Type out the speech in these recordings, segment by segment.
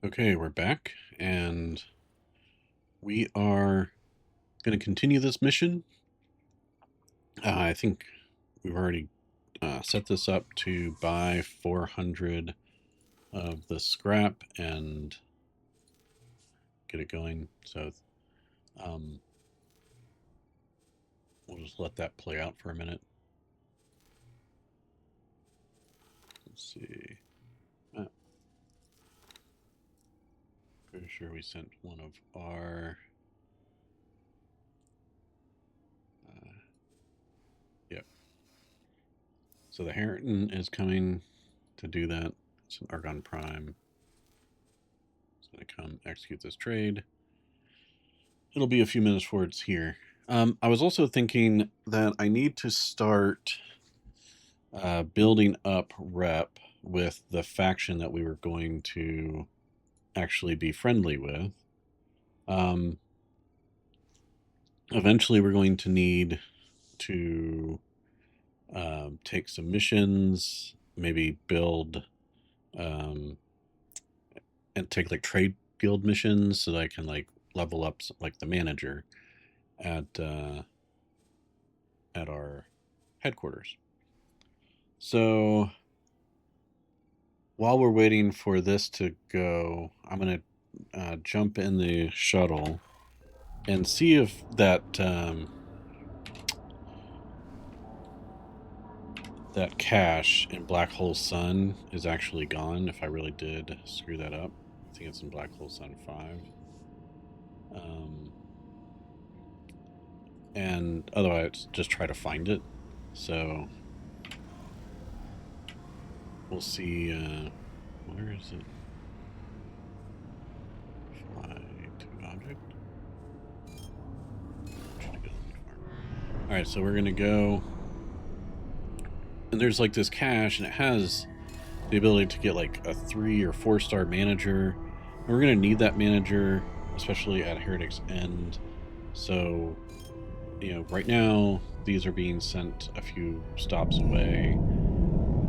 Okay, we're back, and we are going to continue this mission. I think we've already set this up to buy 400 of the scrap and get it going. So we'll just let that play out for a minute. Let's see. Pretty sure we sent one of our... Yep. So the Heretic is coming to do that. It's an Argon Prime. It's going to come execute this trade. It'll be a few minutes before it's here. I was also thinking that I need to start building up rep with the faction that we were going to actually be friendly with. Eventually we're going to need to take some missions, maybe build and take like trade guild missions so that I can like level up like the manager at our headquarters. So while we're waiting for this to go, I'm going to jump in the shuttle and see if that that cache in Black Hole Sun is actually gone, if I really did screw that up. I think it's in Black Hole Sun 5. And otherwise, just try to find it. So we'll see. Where is it? Fly to object. Alright, so we're going to go. And there's like this cache, and it has the ability to get like a 3 or 4 star manager. And we're going to need that manager, especially at Heretic's End. So, you know, right now, these are being sent a few stops away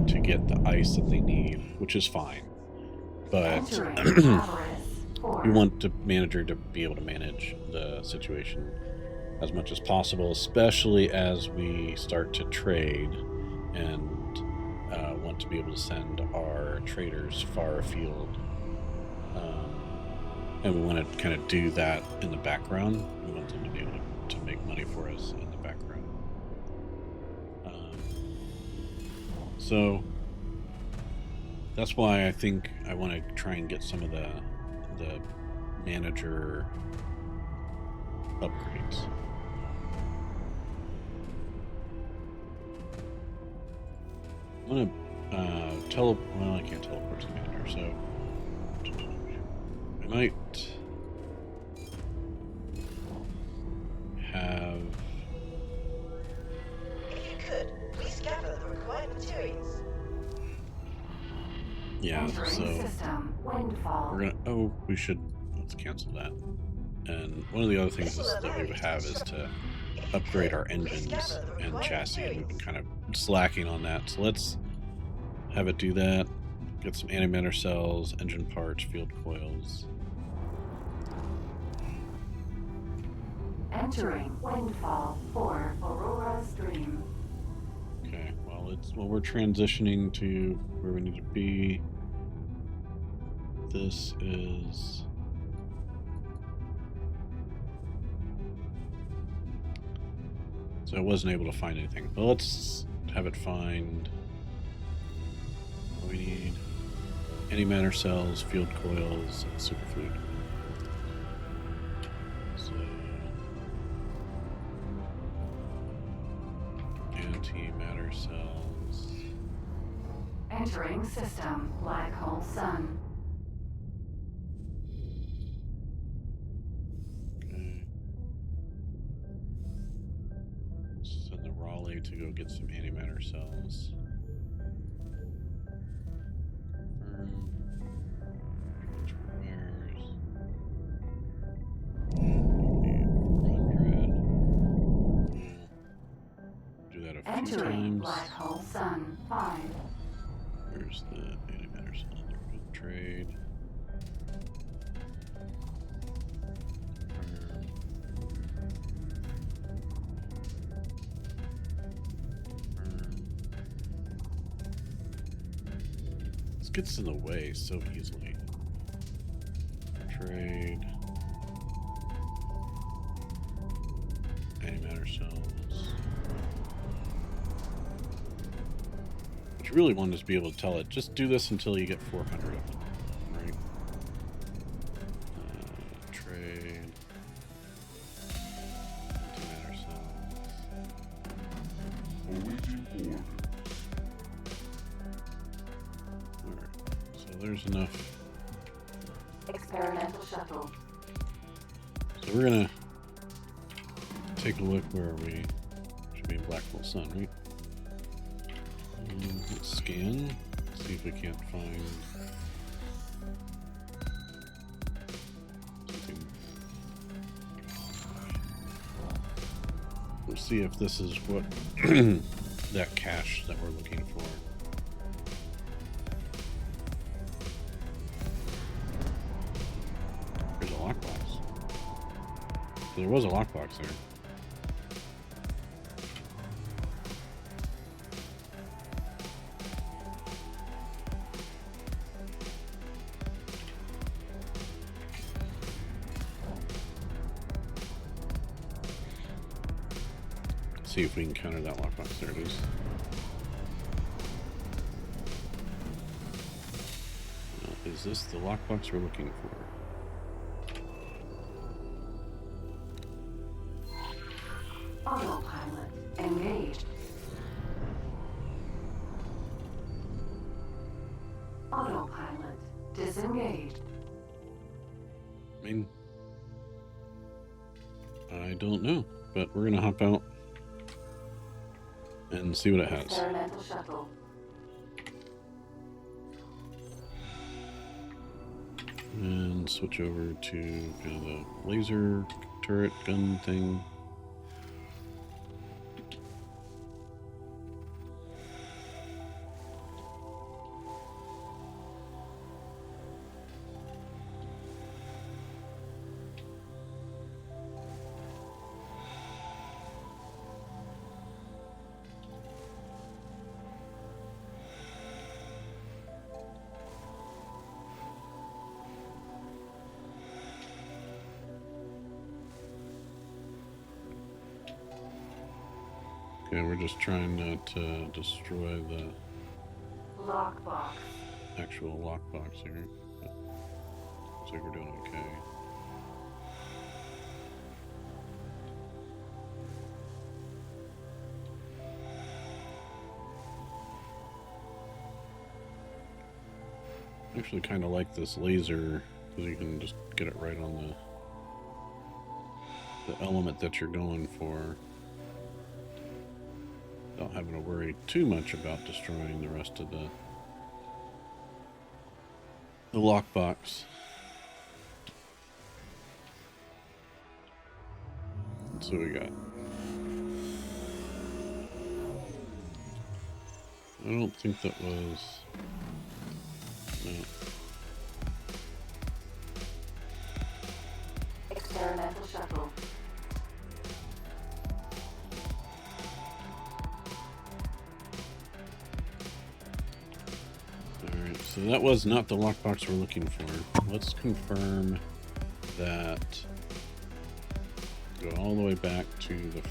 to get the ice that they need, which is fine. But we want the manager to be able to manage the situation as much as possible, especially as we start to trade and want to be able to send our traders far afield. And we want to kind of do that in the background. We want them to be able to make money for us in the background. So that's why I think I want to try and get some of the manager upgrades. I'm gonna well, I can't teleport to the manager, so I might have. If you could, please gather the required materials. Yeah, so we're gonna. Oh, we should. Let's cancel that. And one of the other things that we would have is to upgrade our engines and chassis, and we've been kind of slacking on that. So let's have it do that. Get some antimatter cells, engine parts, field coils. Entering Windfall for Aurora Stream. Okay, well we're transitioning to where we need to be. This is so I wasn't able to find anything. But let's have it find what we need. Antimatter cells, field coils, and superfluid. So antimatter cells. Entering system, Black Hole Sun. Okay. Send the Raleigh to go get some antimatter cells. Entering Black Hole Sun 5. There's the antimatter cell. Trade. gets in the way so easily. Trade. Antimatter cells. What you really want is to be able to tell it, just do this until you get 400 of them, right? Trade. Antimatter cells. Awaiting order. Alright, so there's enough. Experimental shuttle. So we're gonna take a look. Where are we? Should be in Blackwell Sun, right? Let's scan. See if we can't find something. We'll see if this is what that cache that we're looking for. There's a lockbox. So there was a lockbox there. See if we can counter that lockbox. There it is. Now, is this the lockbox we're looking for? Autopilot engaged. Autopilot disengaged. I mean, I don't know, but we're gonna hop out and see what it has. Experimental shuttle. And switch over to kind of the laser turret gun thing. Okay, we're just trying not to destroy the Lockbox. actual lockbox here. But looks like we're doing okay. I actually kind of like this laser because you can just get it right on the element that you're going for, without having to worry too much about destroying the rest of the lockbox. Let's see what we got. I don't think that was... No. Experimental shuttle. Alright, so that was not the lockbox we're looking for. Let's confirm that. Go all the way back to the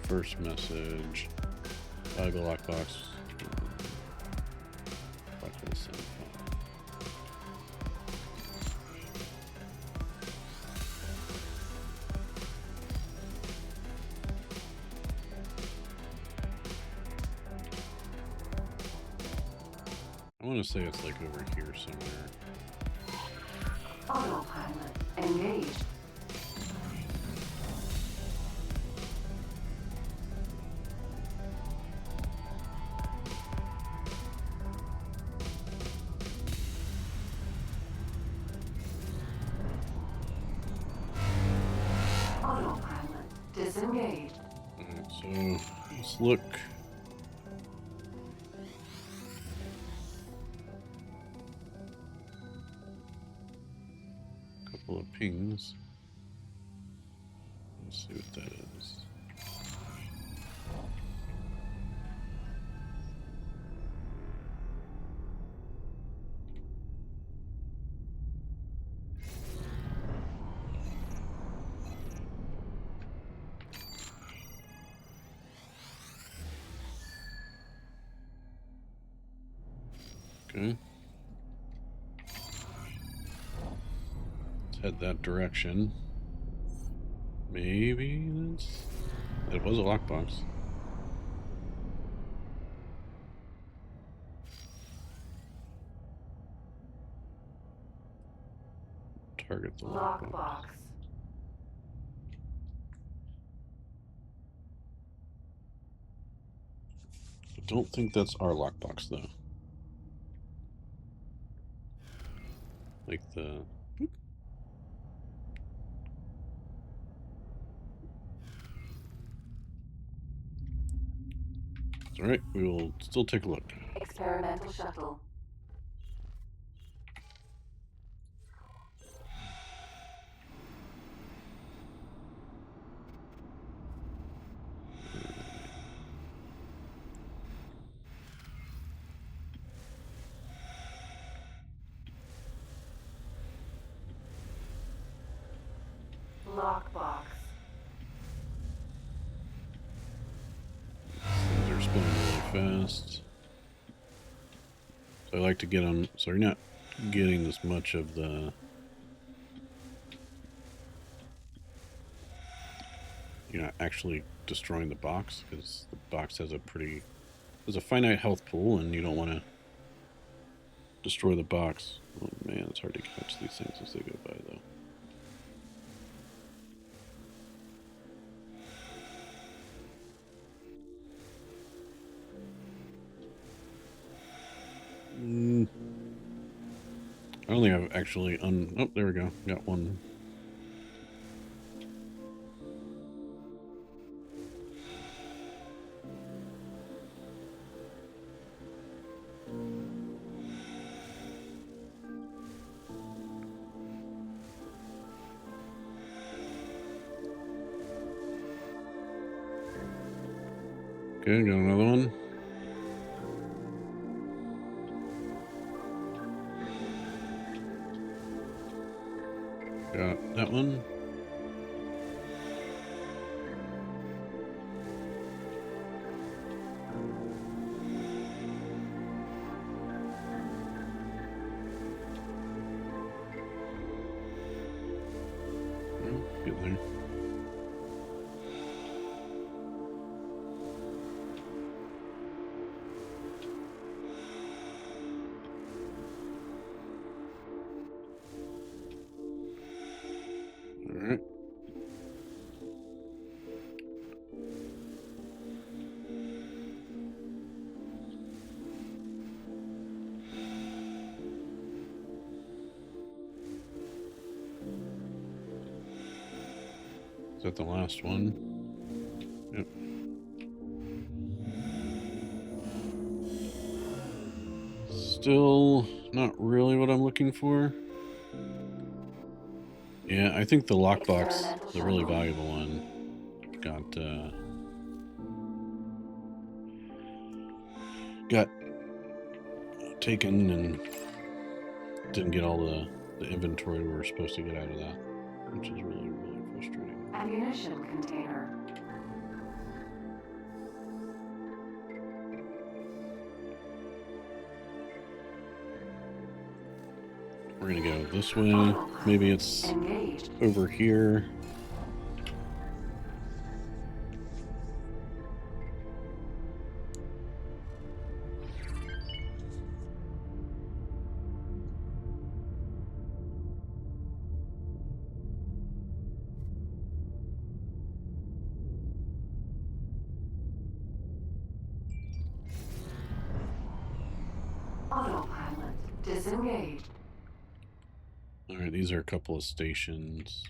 first message. By the lockbox. Blackwell Sun file. I want to say it's like over here somewhere. Autopilot engaged. Autopilot disengaged. Alright, so let's look. Couple of pings. Let's see what that is. Okay. Let's head that direction. Maybe that's... It was a lockbox. Target the lockbox. I don't think that's our lockbox, though. Like the... Alright, we will still take a look. Experimental shuttle. Lockbox. Things are spinning really fast. So I like to get them so you're not getting as much of the... You're not actually destroying the box, because the box has a finite health pool, and you don't want to destroy the box. Oh man, it's hard to catch these things as they go by, though. I don't think I've actually oh, there we go. Got one. Okay, got another one. Got that one. Oh, get there. Alright. Is that the last one? Yep. Still not really what I'm looking for. Yeah, I think the lockbox, the really valuable one, got taken and didn't get all the inventory we were supposed to get out of that, which is really, really frustrating. Ammunition container. We're gonna go this way. Maybe it's Engaged. over here. Autopilot disengaged. All right, these are a couple of stations.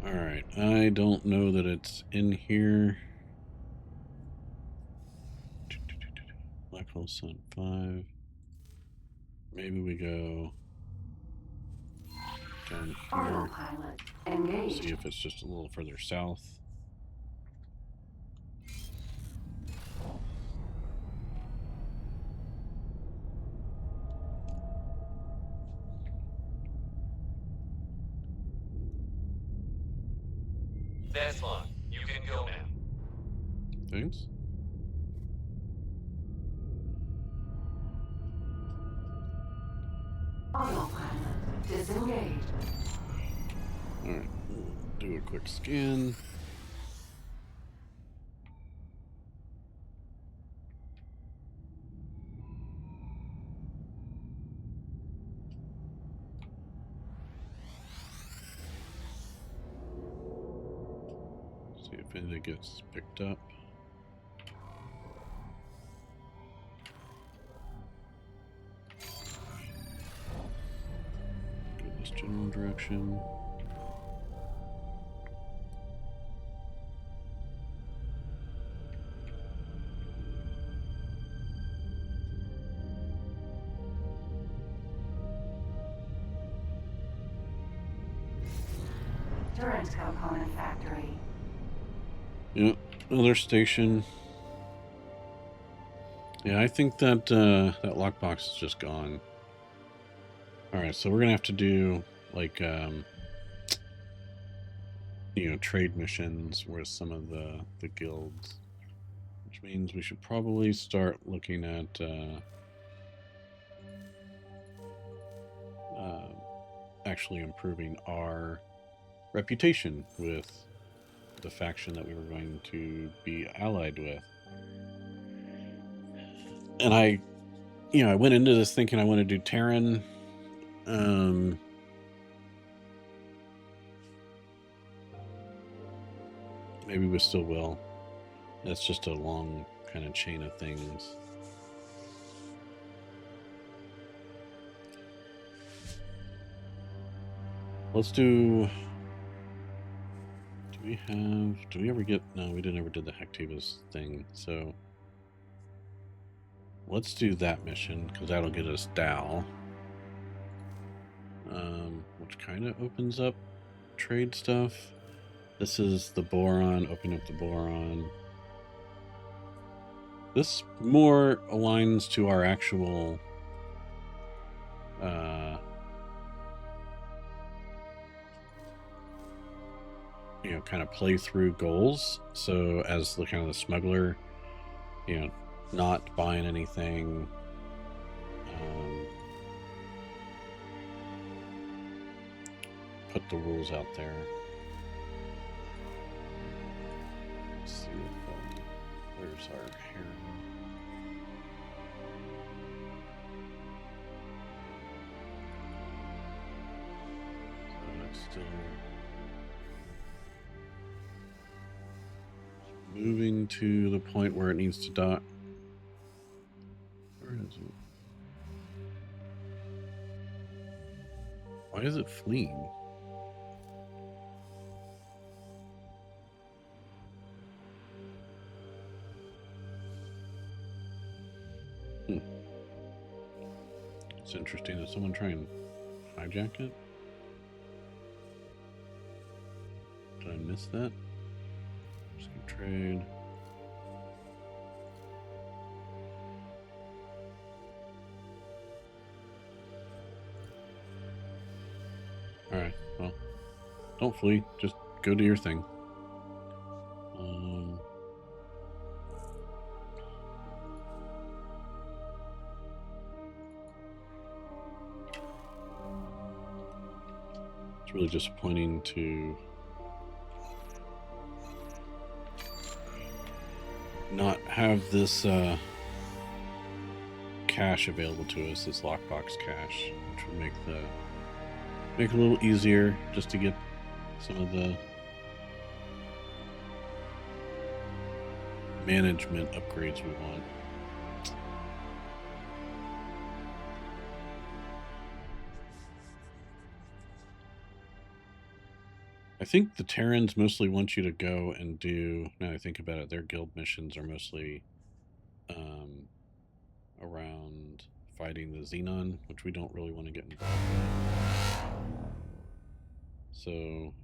All right, I don't know that it's in here. Black hole sun 5. Maybe we go down here. Autopilot engaged. See if it's just a little further south. Best luck. You can go now. Thanks. Autopilot disengaged. Alright, we'll do a quick scan. See if anything gets picked up. Go this general direction. Turret component factory. Yep, another station. Yeah, I think that that lockbox is just gone. Alright, so we're gonna have to do like you know, trade missions with some of the guilds. Which means we should probably start looking at actually improving our reputation with the faction that we were going to be allied with. And I went into this thinking I want to do Terran. Maybe we still will. That's just a long kind of chain of things. Let's do we ever get, no, we didn't ever did the Hectavis thing, so let's do that mission, because that'll get us Dow. Which kind of opens up trade stuff. This is the boron, open up the boron. This more aligns to our actual you know, kind of playthrough goals. So as the kind of the smuggler, you know, not buying anything, put the rules out there. Let's see if where's our Heron? So that's still moving to the point where it needs to dock. Where is it? Why is it fleeing? It's interesting. Did someone try and hijack it? Did I miss that? Skip trade. Alright, well, don't flee. Just go do your thing. It's really disappointing to not have this cache available to us, this lockbox cache, which would make it a little easier just to get some of the management upgrades we want. I think the Terrans mostly want you to go and do, now I think about it, their guild missions are mostly around fighting the Xenon, which we don't really want to get involved in. So,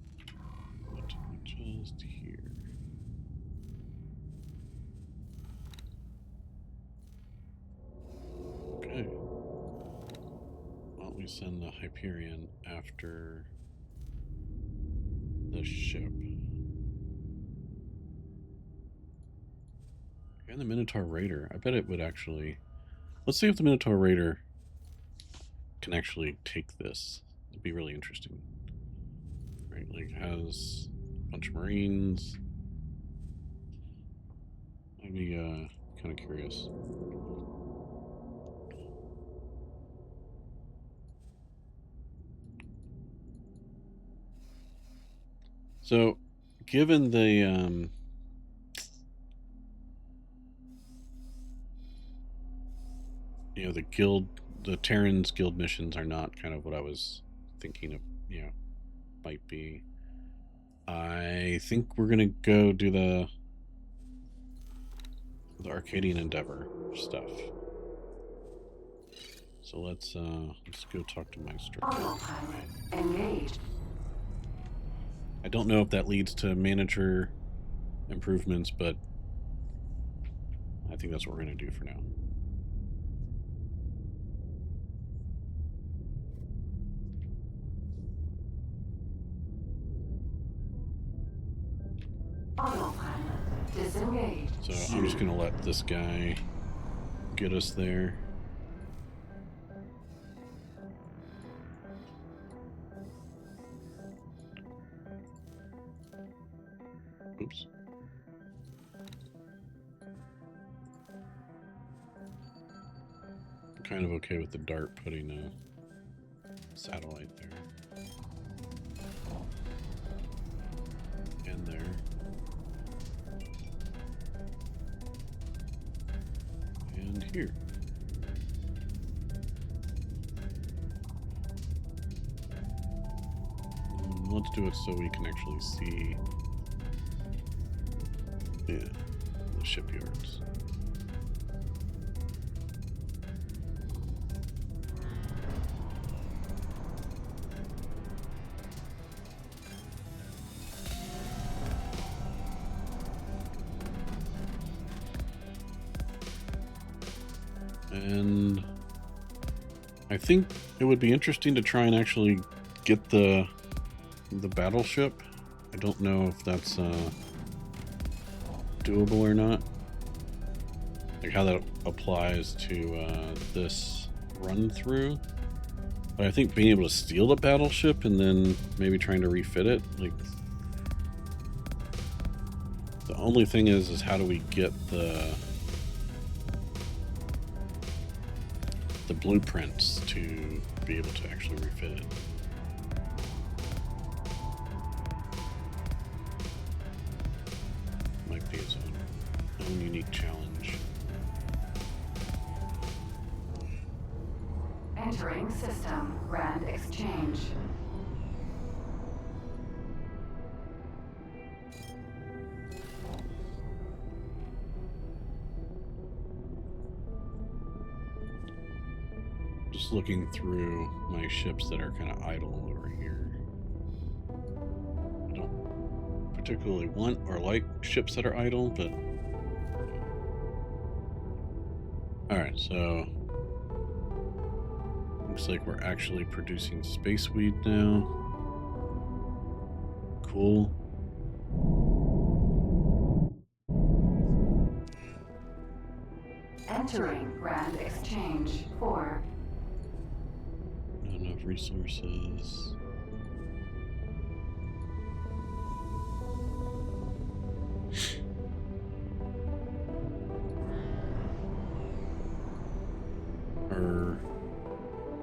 what did we just hear? Okay. Why don't we send the Hyperion after the ship? And the Minotaur Raider. I bet it would actually... Let's see if the Minotaur Raider can actually take this. It'd be really interesting. Right, like it has a bunch of Marines. I'd be kind of curious. So, given the you know, the Terran's guild missions are not kind of what I was thinking of, you know, might be. I think we're gonna go do the Arcadian Endeavour stuff. So let's go talk to Maestro. Autopilot engaged. I don't know if that leads to manager improvements, but I think that's what we're gonna do for now. Autopilot disengaged. So I'm just gonna let this guy get us there. Oops. I'm kind of okay with the dart putting a satellite there. And there. And here. Let's do it so we can actually see the shipyards. And I think it would be interesting to try and actually get the battleship. I don't know if that's doable or not. Like how that applies to this run through. But I think being able to steal the battleship and then maybe trying to refit it, like the only thing is how do we get the blueprints to be able to actually refit it. Might be its own unique challenge. Entering system. Grand exchange. Just looking through my ships that are kind of idle over here. I don't particularly want or like ships that are idle, but... Alright, so... Looks like we're actually producing Spaceweed now. Cool. Entering Grand Exchange 4. Not enough resources.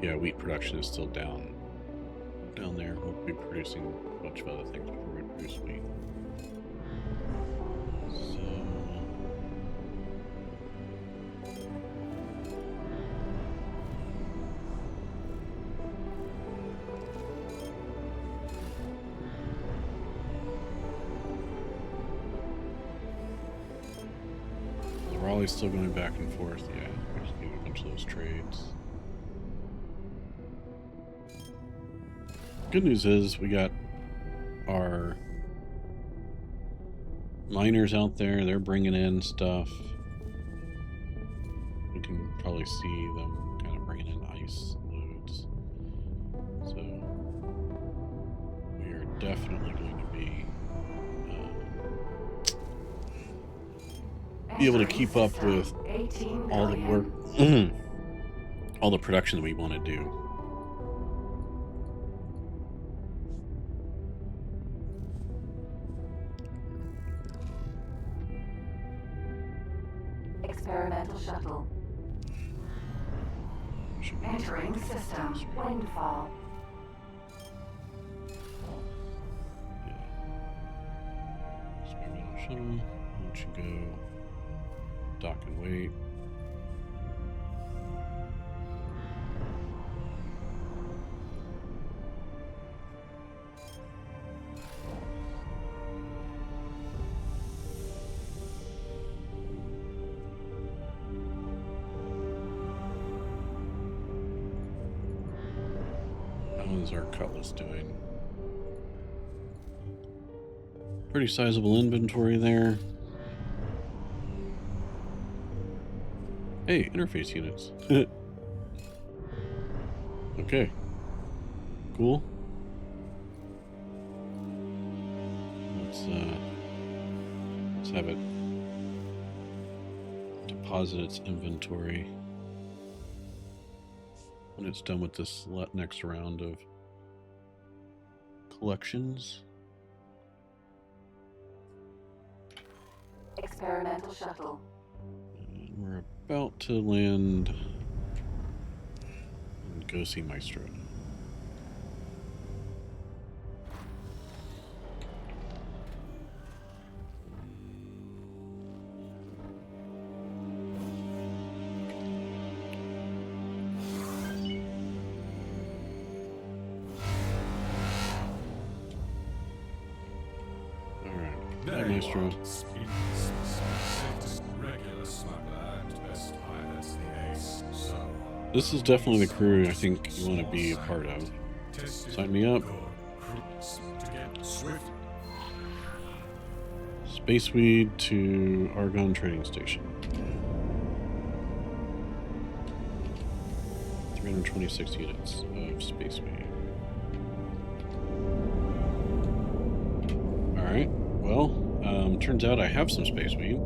Yeah, wheat production is still down there. We'll be producing a bunch of other things before we produce wheat. So... We're always still going back and forth, yeah. We just need a bunch of those trades. Good news is we got our miners out there. They're bringing in stuff. We can probably see them kind of bringing in ice loads. So we are definitely going to be be able to keep up with all the work, all the production that we want to do. Experimental shuttle. Entering system. Windfall. Experimental shuttle. Why don't you go dock and wait? How's our Cutlass doing? Pretty sizable inventory there. Hey, interface units. Okay. Cool. Let's have it deposit its inventory when it's done with this next round of collections. Experimental shuttle. And we're about to land and go see Maestro. Alright, Maestro. This is definitely the crew I think you want to be a part of. Sign me up. Spaceweed to Argon Trading Station. 326 units of Spaceweed. Alright, well, turns out I have some Spaceweed.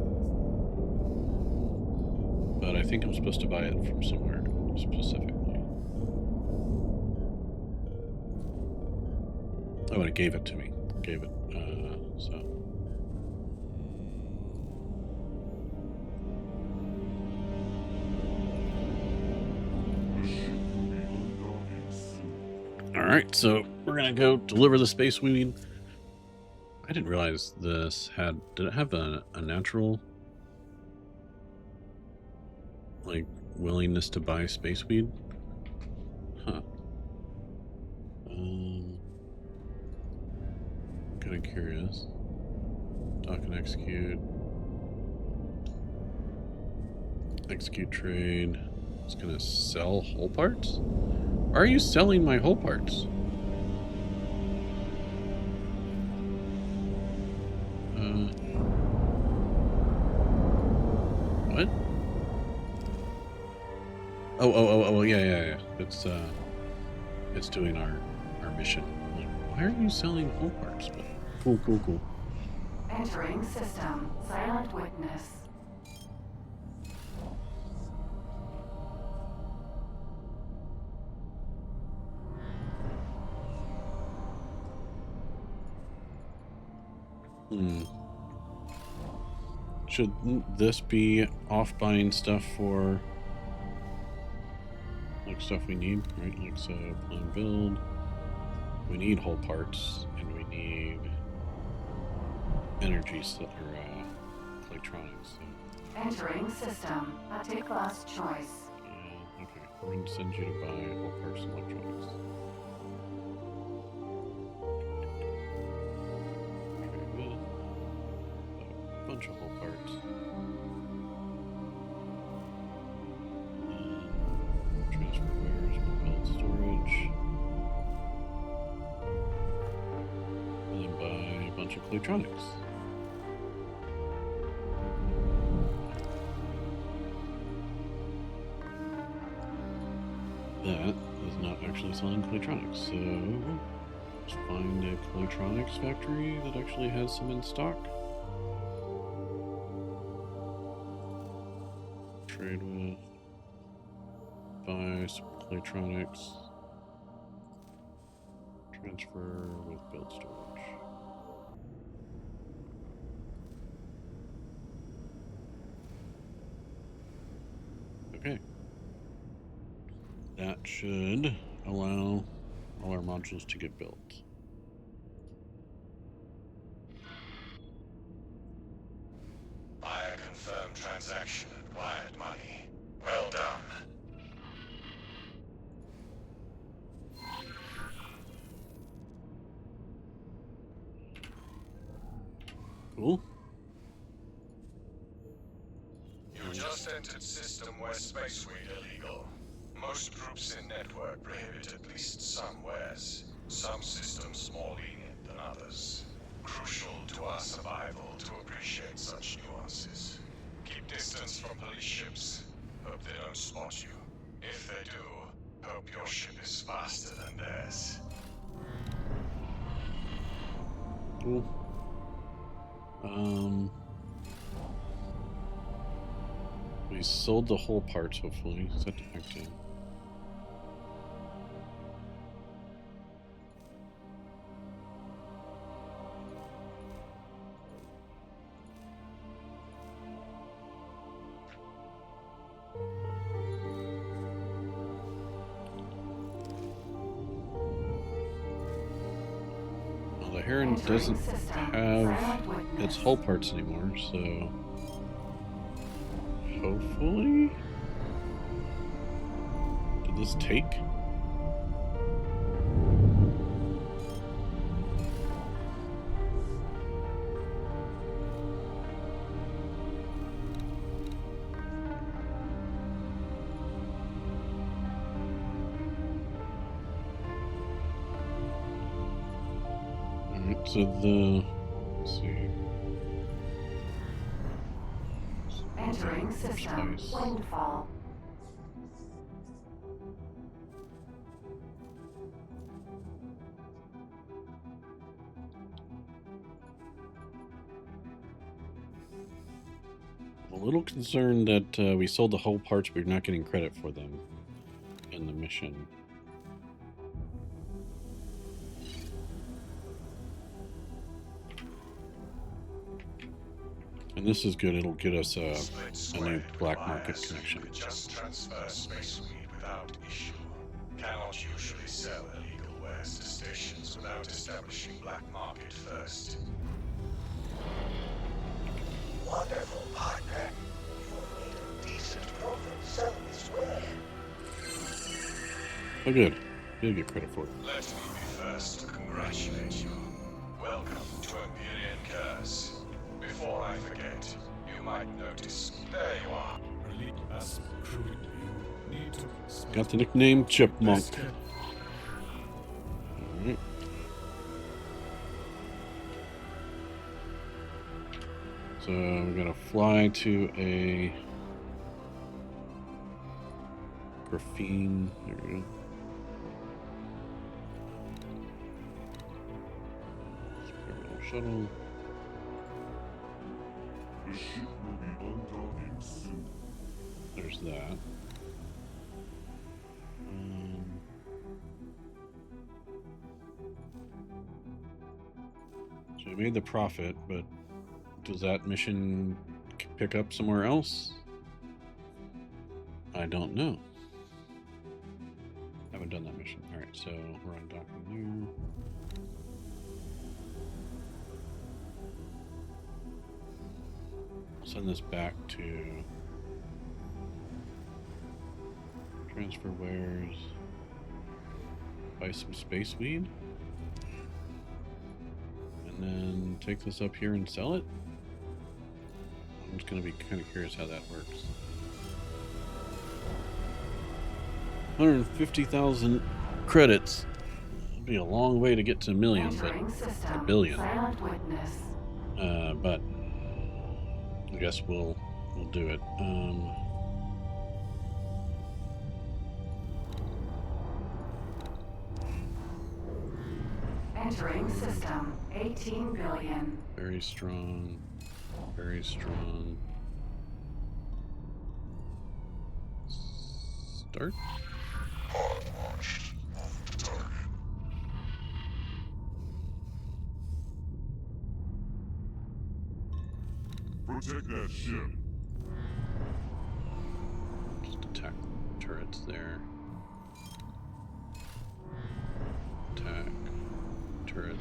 But I think I'm supposed to buy it from somewhere specifically. Oh, and it gave it to me. Gave it, so. Alright, so we're gonna go deliver the Spaceweed. I didn't realize this had... Did it have a natural... like, willingness to buy Spaceweed? Huh. Kinda curious. Dock and execute. Execute trade. It's gonna sell hull parts? Why are you selling my hull parts? What? Oh, yeah. It's doing our mission. Like, why are you selling hull parts? But cool. Entering system. Silent witness. Shouldn't this be off buying stuff for like stuff we need, right? Like so plan build. We need hull parts and we need energy or electronics. So. Entering system. Take last choice. Yeah, okay. We're gonna send you to buy hull parts and electronics. Bunch of hull parts. Transfer wares, mobile storage. And then buy a bunch of electronics. That is not actually selling electronics, so let's find a electronics factory that actually has some in stock. trade with. Buy some electronics. Transfer with build storage. Okay. That should allow all our modules to get built. Buy a confirmed transaction and wired money. Well done. Cool. You just entered system where Spaceweed illegal. Most groups in network prohibit at least some wares. Some systems more lenient than others. Crucial to our survival to appreciate such nuances. Keep distance from police ships. Hope they don't spot you. If they do, hope your ship is faster than theirs. Cool. We sold the whole parts, hopefully. Is that active? Well, the Heron doesn't have its hull parts anymore, so hopefully. Did this take? Alright, so let's see. Entering system. Space. Windfall. I'm a little concerned that we sold the whole parts, but we're not getting credit for them in the mission. And this is good. It'll get us a new black market connection. You could just transfer Spaceweed without issue. Cannot usually sell illegal wares to stations without establishing black market first. Wonderful, partner. You've made a decent profit selling this ware. Oh, good. Did get credit for it. Let me be first to congratulate you. Welcome to Empyrean Curse. Before I forget, you might notice. There you are. Got the nickname Chipmunk. Alright. So we're gonna fly to a graphene. There we go. Experimental shuttle. The ship will be undocking soon. There's that. So we made the profit, but does that mission pick up somewhere else? I don't know. Haven't done that mission. Alright, so we're on docking new. Send this back to transfer wares. Buy some Spaceweed. And then take this up here and sell it. I'm just going to be kind of curious how that works. 150,000 credits. It'll be a long way to get to a million, but a billion. Silent witness. But I guess we'll do it. Entering system. 18 billion. Very strong. Very strong. Start. Pod launched. Move to target. Protect that ship. Just attack turrets there. Attack turrets.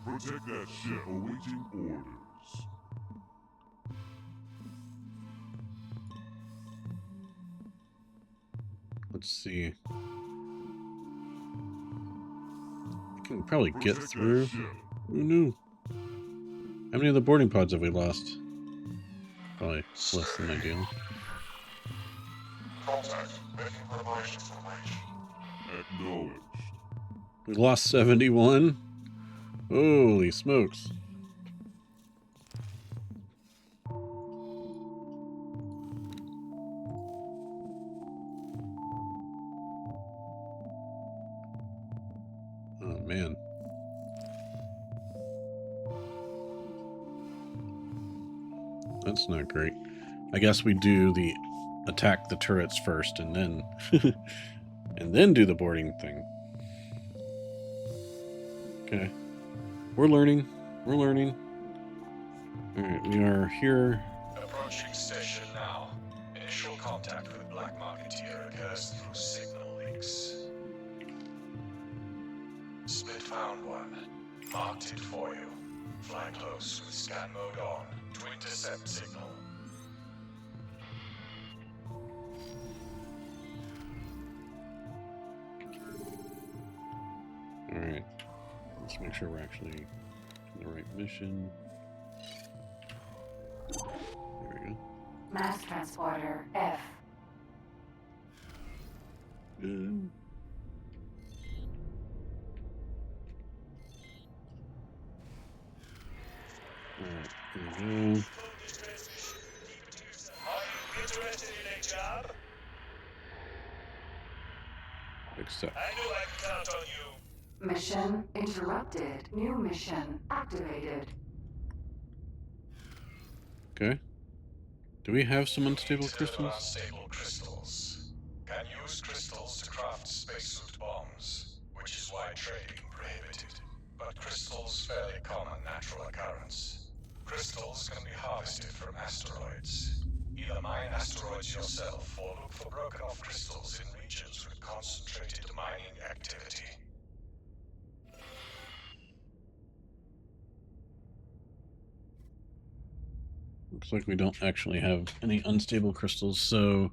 Protect that ship. Awaiting orders. Let's see. I can probably get Protect through. that ship. Oh no. How many of the boarding pods have we lost? Probably less than ideal. Contact. Making preparations for breach. Acknowledged. We lost 71? Holy smokes. Oh man. That's not great. I guess we do the attack the turrets first and then and then do the boarding thing. Okay. We're learning. We're learning. Alright, we are here. Approaching station now. Initial contact with Black Marketeer occurs through signal links. Split found one. Marked it for you. Fly close with scan mode on to intercept signal. Alright. Let's make sure we're actually in the right mission. There we go. Mass transporter F. Good. Alright, here we go. Are you interested in a job? Accept. I knew I could count on you. Mission interrupted. New mission activated. Okay. Do we have some unstable Deliver crystals? unstable crystals. Can use crystals to craft spacesuit bombs, which is why trading prohibited. But crystals fairly common natural occurrence. Crystals can be harvested from asteroids. Either mine asteroids yourself or look for broken off crystals in regions with concentrated mining activity. Looks like we don't actually have any unstable crystals, so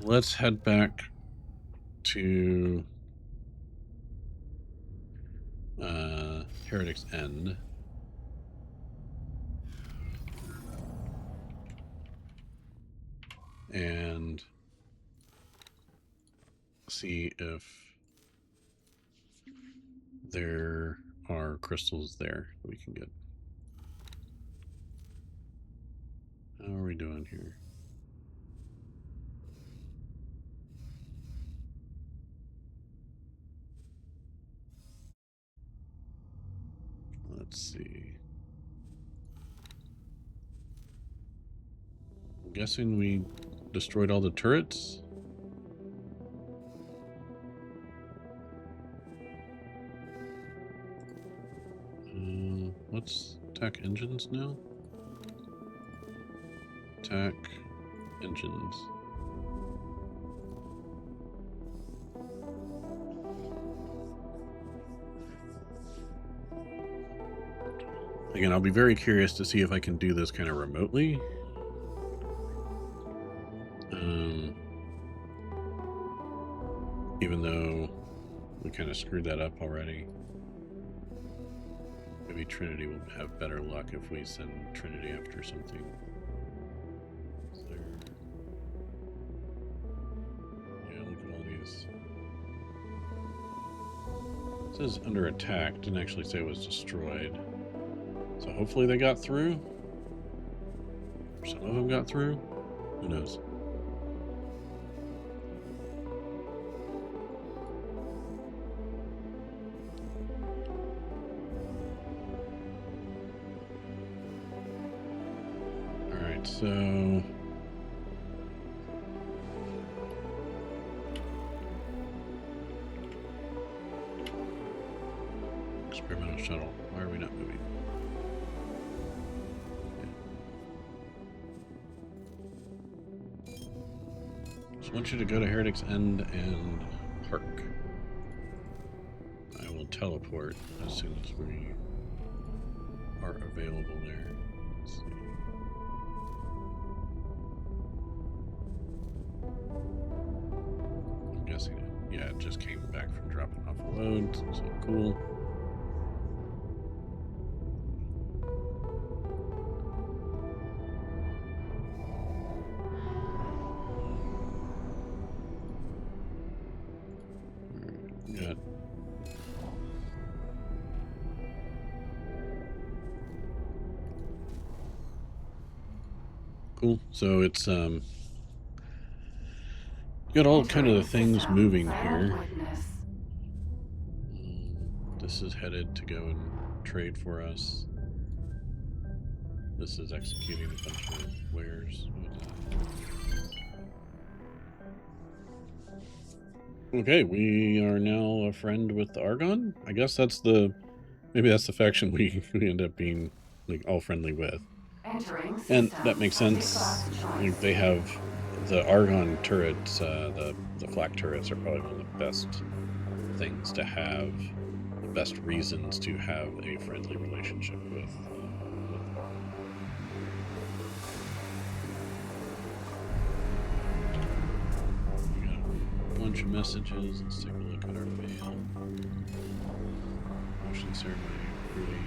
let's head back to Heretic's End. And see if there are crystals there that we can get. How are we doing here? Let's see. I'm guessing we destroyed all the turrets. Let's attack engines now. Attack engines. Again, I'll be very curious to see if I can do this kind of remotely. Even though we kind of screwed that up already. Maybe Trinity will have better luck if we send Trinity after something. Yeah, look at all these. It says under attack, didn't actually say it was destroyed. So hopefully they got through. Some of them got through. Who knows? so experimental shuttle. Why are we not moving? Just want you to go to Heretic's End and park. I will teleport as soon as we are available there. Let's see. I'm guessing it just came back from dropping off a load, so cool. Got cool. So it's got all kind of the things moving here. This is headed to go and trade for us. This is executing a bunch of wares. Okay, we are now a friend with Argon. I guess that's maybe that's the faction we end up being like all friendly with. And that makes sense. Like, they have the Argon turrets, the flak turrets are probably one of the best things to have, the best reasons to have a friendly relationship with we got a bunch of messages. Let's take a look at our mail. Motion ceremony, recruiting.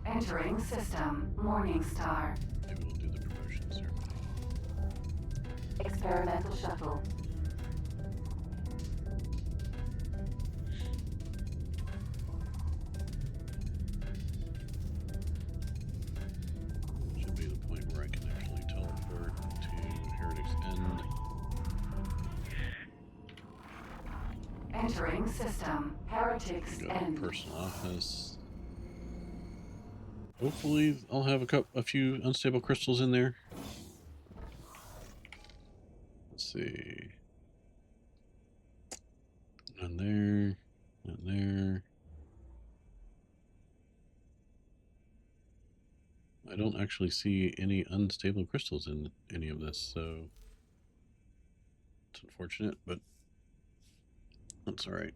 Entering system, Morningstar. Maybe we'll do the promotion ceremony. Experimental shuttle. Should be the point where I can actually teleport to Heretic's End. Entering system, Heretic's Go to End. personal office. Hopefully, I'll have a few unstable crystals in there. Let's see. None there. None there. I don't actually see any unstable crystals in any of this, so it's unfortunate, but that's all right.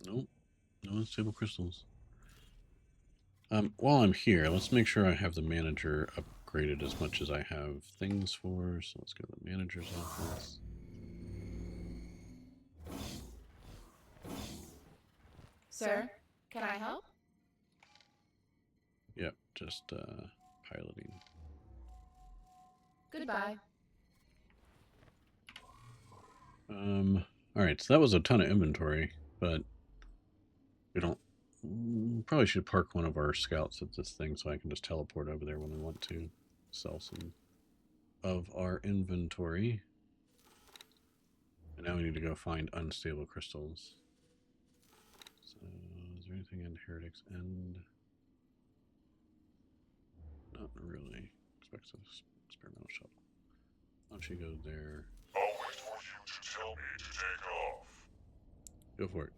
Nope, no unstable crystals. While I'm here, let's make sure I have the manager upgraded as much as I have things for. So let's go to the manager's office. Sir, can I help? Yep, just piloting. Goodbye. All right, so that was a ton of inventory, but we don't. Probably should park one of our scouts at this thing so I can just teleport over there when I want to sell some of our inventory. And now we need to go find unstable crystals. So, is there anything in Heretic's End? Not really. Expects an experimental shuttle. Why don't you go there? I'll wait for you to tell me to take off. Go for it.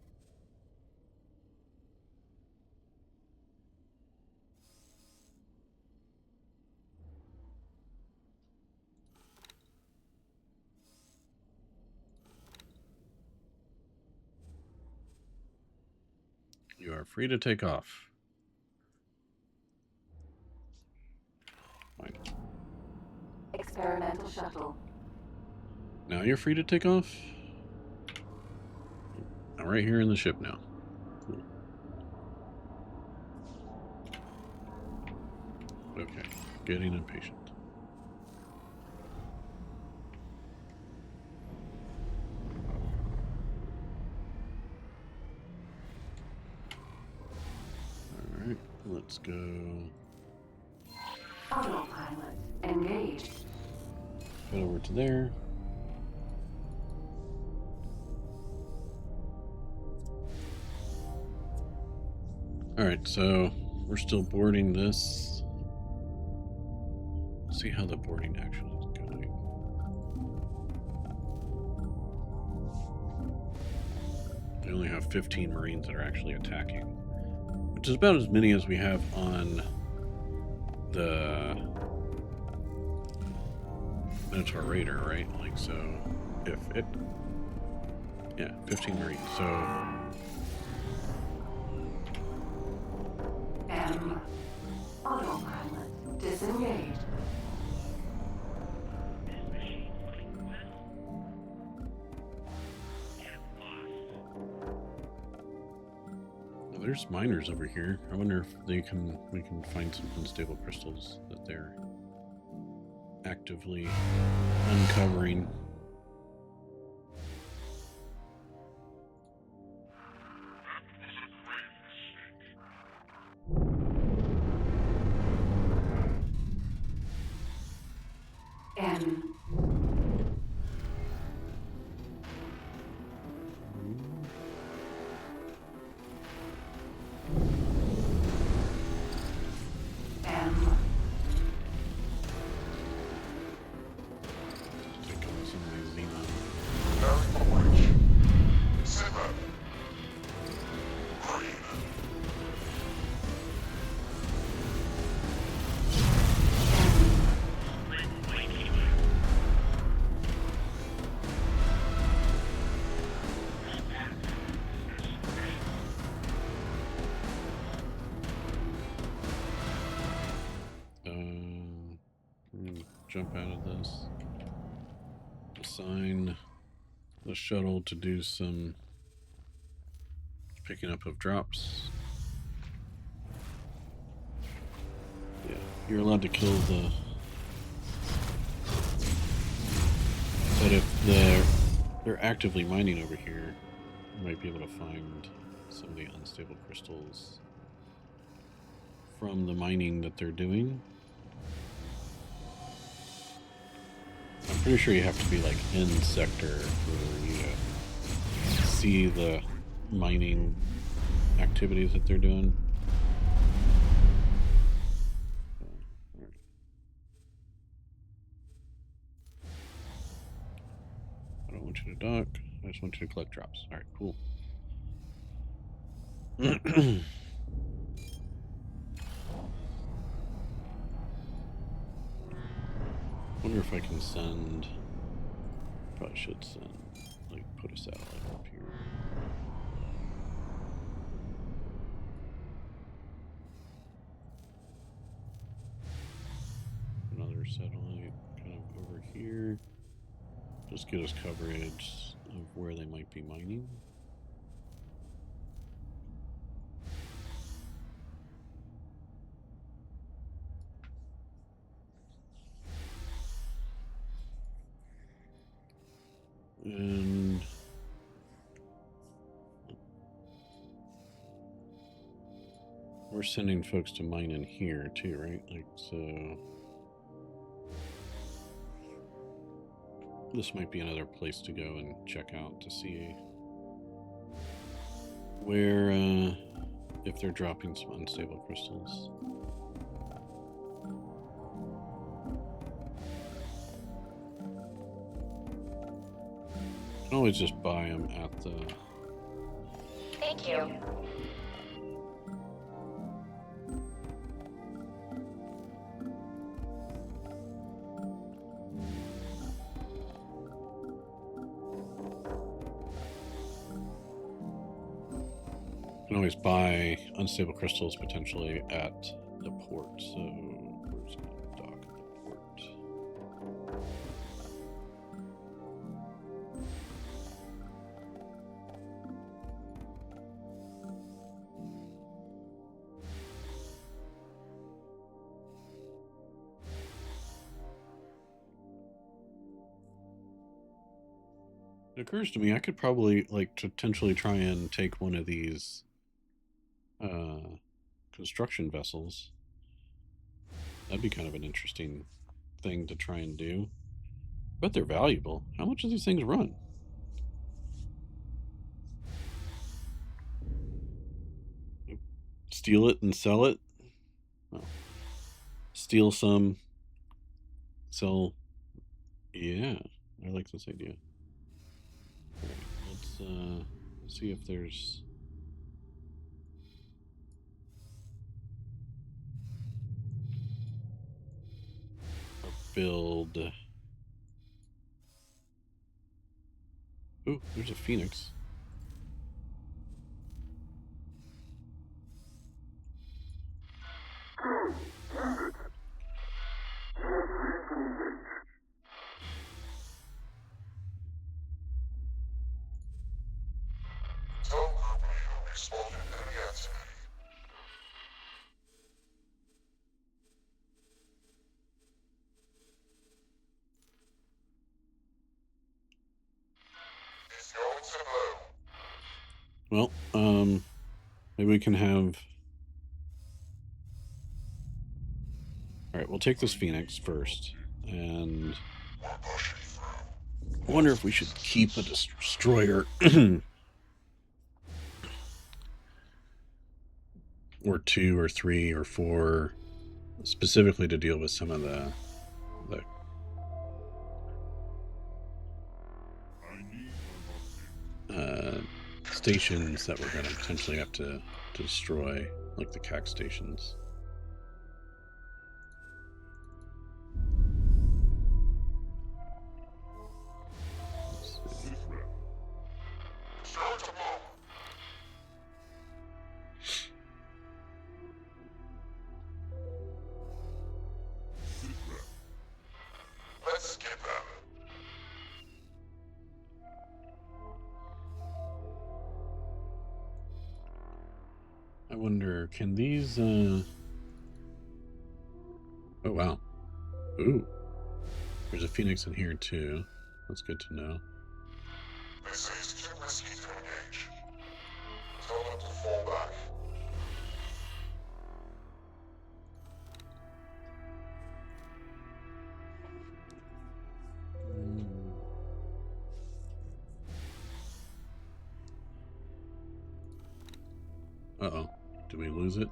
You are free to take off. Fine. Experimental shuttle. Now you're free to take off. I'm right here in the ship now. Cool. Okay, getting impatient. Alright, let's go. Autopilot engaged. Head over to there. Alright, so we're still boarding this. See how the boarding action is going. We only have 15 Marines that are actually attacking, which is about as many as we have on the Minotaur Raider, right? Like, so if it, yeah, 15 Marines. So M. Autopilot disengaged. well, there's miners over here. I wonder if we can find some unstable crystals that they're actively uncovering. N. M. Take on some of these Xenon. Acknowledge. Simmer. Green. Jump out of this. Assign the shuttle to do some picking up of drops. Yeah, you're allowed to kill the. But if they're actively mining over here, you might be able to find some of the unstable crystals from the mining that they're doing. I'm pretty sure you have to be like in sector for you to see the mining activities that they're doing. I don't want you to dock. I just want you to collect drops. All right, cool. Wonder if I can send. Probably should send. Like, put a satellite up here. Another satellite kind of over here. Just get us coverage of where they might be mining. And we're sending folks to mine in here too, right? Like, so this might be another place to go and check out to see where, if they're dropping some unstable crystals. You can always just buy them at the. Thank you. You can always buy unstable crystals potentially at the port. So where's the dock at the port? It occurs to me I could probably like potentially try and take one of these construction vessels. That'd be kind of an interesting thing to try and do. But they're valuable. How much do these things run? steal it and sell it. Oh. Steal some, sell. Yeah, I like this idea. All right, let's see if there's a build. Ooh, there's a Phoenix. Tell group leader we spotted enemy activity. He's going to blow. Well, maybe we can have. All right, we'll take this Phoenix first, and We're pushing through. I wonder if we should keep a destroyer or 2 or 3 or 4, specifically to deal with some of the stations that we're going to potentially have to destroy, like the CAC stations. Start to blow. Let's skip them. I wonder, can these, oh wow. Ooh. There's a Phoenix in here too. That's good to know. This is too risky to engage. Tell them to fall back. Uh-oh. Did we lose it?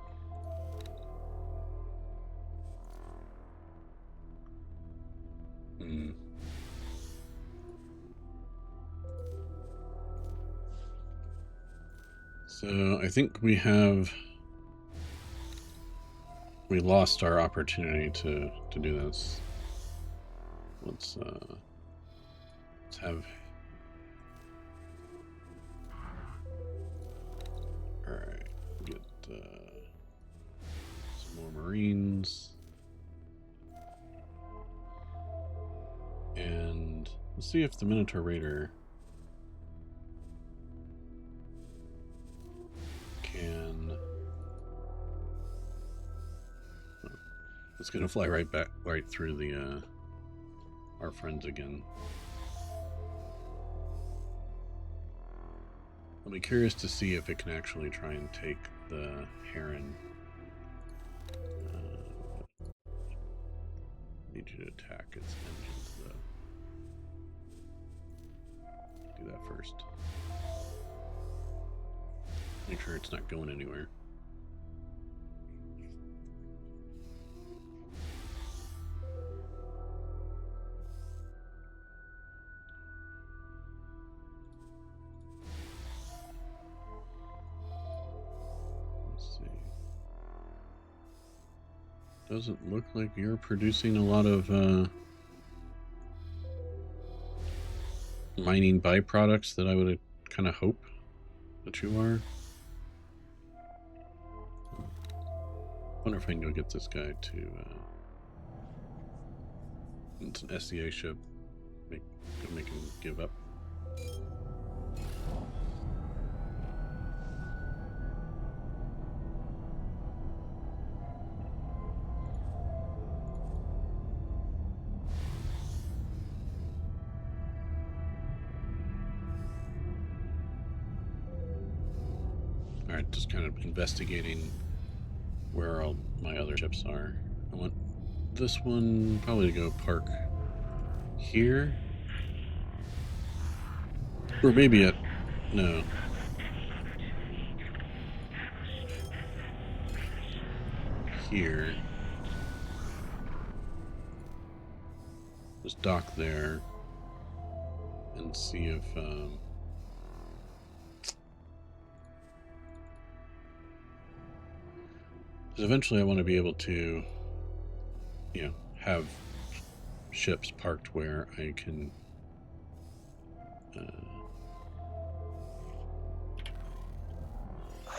So I think we lost our opportunity to do this. Let's have. All right, get some more Marines, and let's see if the Minotaur Raider can. Oh, it's gonna fly right through the our friends again. I'll be curious to see if it can actually try and take the Heron. Need you to attack its engines, though. Do that first. Make sure it's not going anywhere. Doesn't look like you're producing a lot of mining byproducts that I would kind of hope that you are. Wonder if I can go get this guy to. It's an SCA ship. Make him give up. Alright, just kind of investigating where all my other ships are. I want this one probably to go park here. Or maybe at... no. here. Just dock there and see if because eventually I want to be able to, you know, have ships parked where I can I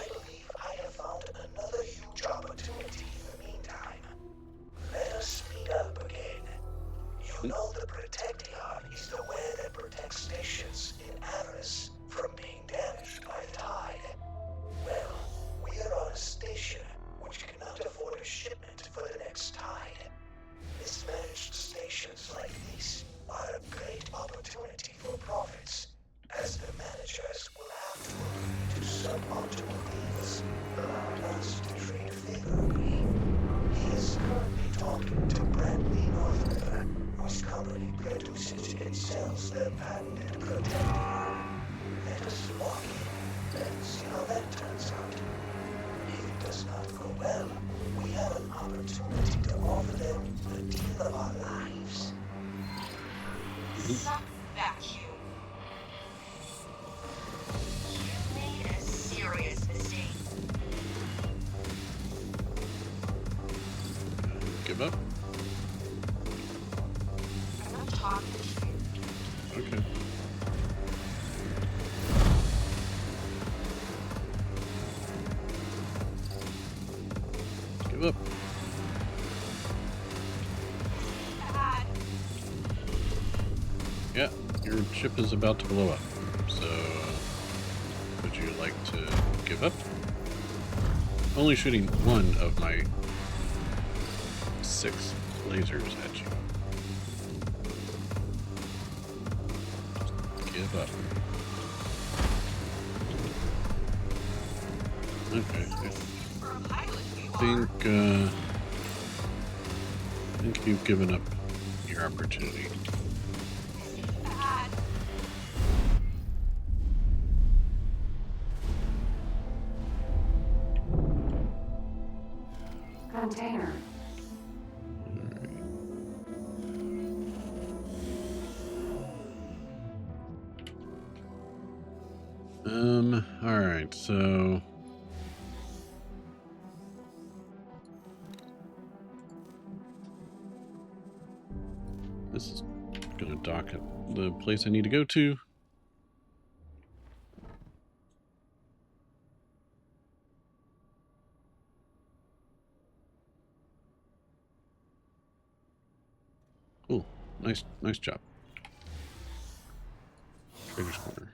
believe I have found another huge opportunity in the meantime. Let us speed up again. You know the Protection is the way that protects stations in Avarice from being damaged by the tide. Well, we are on a station which cannot afford a shipment for the next tide. Mismanaged stations like these are a great opportunity for profits, as the managers will have to agree to suboptimal deals, allowing us to trade favorably. He is currently talking to Bradley Northriver, whose company produces and sells their patented Protector. Let us walk in and see how that turns out. If it does not go well, we have an opportunity to offer them the deal of our lives. Suck vacuum. You made a serious mistake. give up. I'm not talking to you. Okay. Give up. Bad. Yeah, your ship is about to blow up. So, would you like to give up? Only shooting one of my 6 lasers at you. Just give up. Okay. For a pilot, you I think you've given up your opportunity. bad. Container. Alright, so this is gonna dock at the place I need to go to. Cool. Nice job. Trader's Corner.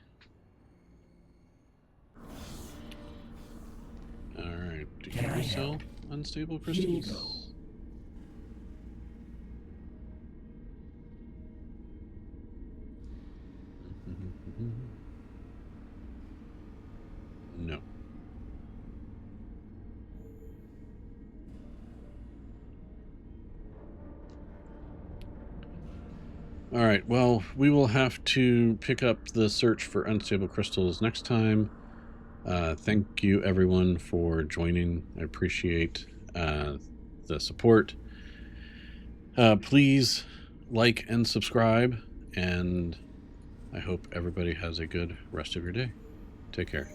Alright, do you resell unstable crystals? No. Alright, well, we will have to pick up the search for unstable crystals next time. Thank you, everyone, for joining. I appreciate the support. Please like and subscribe, and I hope everybody has a good rest of your day. Take care.